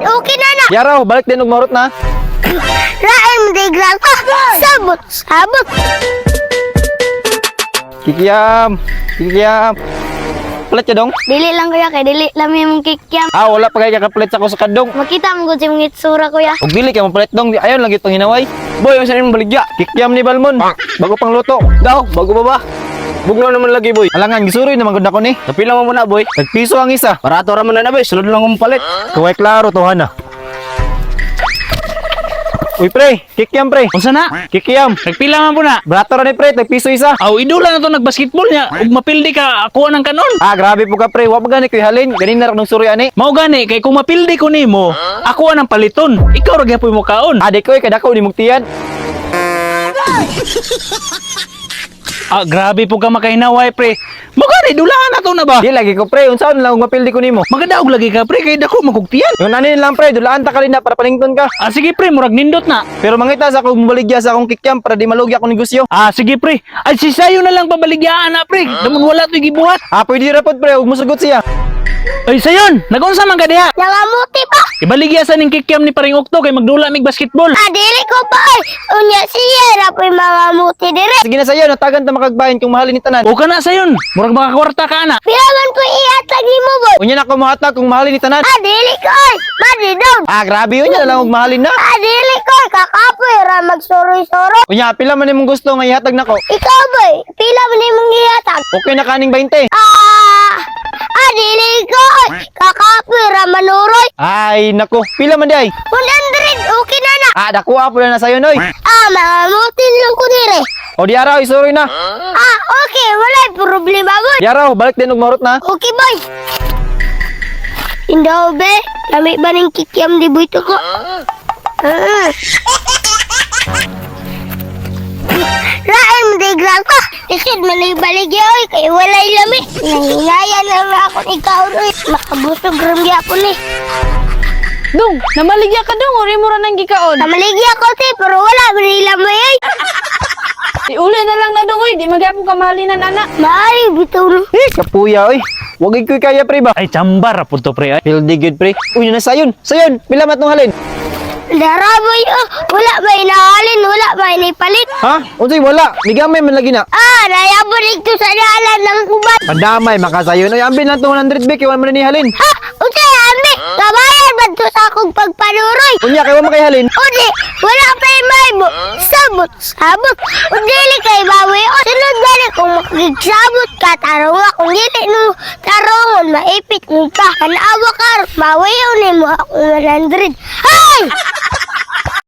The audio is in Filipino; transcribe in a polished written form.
okay na na. Yaraw, balik din og marot na. Lain mo diglan ko. Sabot, sabot. Kikiyam. Palit ka dong? Dili lang kuya, kay dili lang may mong kikyam. Ah, wala pa kaya kapalit sa ko sa kadong. Makita mo kung si mong itsura kuya. Ug dili ka mapalit dong. Ayon lang itong hinaway. Boy, ang sanin baligya. Kikyam ni Balmon. Bago pang luto. Daw, bago ba ba? Bugnaw naman lagi, boy. Alangan, gisuroy naman gud ako ni. Kapila mo muna, boy. Tagpiso ang isa. Barato raman na boy. Sunod lang kong palit. Kuway klaro to hana. Uy pre, kikyam pre. Unsa na? Kikyam. Nagpila man po na. Brato ra ni pre, tagpiso isa. Aw, idula na to nagbasketball niya. Ug mapildi ka, ako ng kanon. Ah, grabe po ka pre. Wa pa gani koy halin. Ganin na ra nung suroy ani. Mao gani kay kung mapildi ko nimo, ako ang paliton. Ikaw ra gyapon mo kaon. Ah, di koy kadako ni mugtiyan. Ah, grabe po ka makahinaway, pre. Mao gani dulahan na to na ba? Di lagi ko pre, unsaon lang mapildi ko nimo. Magadaog lagi ka, pre, kay dako magugtiyan. Yung nanin lang pre, dulaan ta kalina para panington ka. Ah, sige, pre, murag nindot na. Pero mangita sa akong baligya sa akong kikyam para di malugya akong negosyo. Ah, sige, pre. Ay, si sayo na lang pabaligyaan na, pre. Damon wala to gibuhat. Ah, pwede ra pod pre, ug musugot siya. Ay, sayon. Nagunsa man ka diha? Nangamuti pa. Ibaligya sa ning kikyam ni paring Okto kay magdula mig basketball. Ah, dili ko pa ay. Unya siya ra po'y mga muti dire. Sige na sayo, natagan ta makagbahin kung mahalin ni tanan. O ka na sayon. Murag makakwarta ka na. Pila man ko ihatag nimo boy. Unya na ko mahatag kung mahalin ni tanan. Ah, dili ko ay. Madi daw. Ah, grabe unya na lang og mahalin na. Ah, dili ko ay. Kakapoy ra magsuroy-suro. Unya, pila man imong gusto nga ihatag nako. Ikaw boy, pila man imong ihatag? Okay na kaning 20. Dili ko ay. Kakapoy ra manuroy. Ay, nako, pila man di ay. 100, okay na na. Ah, dakuha po na sayo noy. Ah, mga mutin lang ko dire. O di araw, isuroy na. Ah, okay, wala problema boy. Di araw, balik din og marot na. Okay boy. Indaw be, lami ba ng kikiam di buito ko? Rain mo diglan ko. Isid man ay baligya oy, kay walay lami. Nangingayan na ako ni Kauroy. Makabusog ramya po ni. Dong, namaligya ka dong, uri mo ra nang gikaon. Namaligya ko ti, pero wala man nila mo ay. Iuli na lang na dong, oy, di magyapon ka mahalinan anak. Maaari, bitaw no. Kapuya oy. Wag koy kaya pre ba? Ay, chambar ra pud to, pre. Ay. Pildi good pre. Uy, na sayon. Sayon, pila mat nung halin? Daraboy, wala ba inahalin, wala ba inipalit? Ha? Unsay wala? Ligamay man lagi na. Ah, nayabon ito sa dalan ng kubat. Padamay makasayon. Ay, ambin lang 100 bik, iwan man ni halin. Ha? Unsay ami? Kabayan ba ito sa akong pagpanuroy? Unya, kay wa makaihalin. Udi, wala pa yung maybo. Sabot, sabot. Udili kay bawi. O, sunod gani kung makigsabot ka, tarong ako. Dili no, tarongon, maipit mo pa. Kanawa ka, bawi yun mo ako 100. Hay!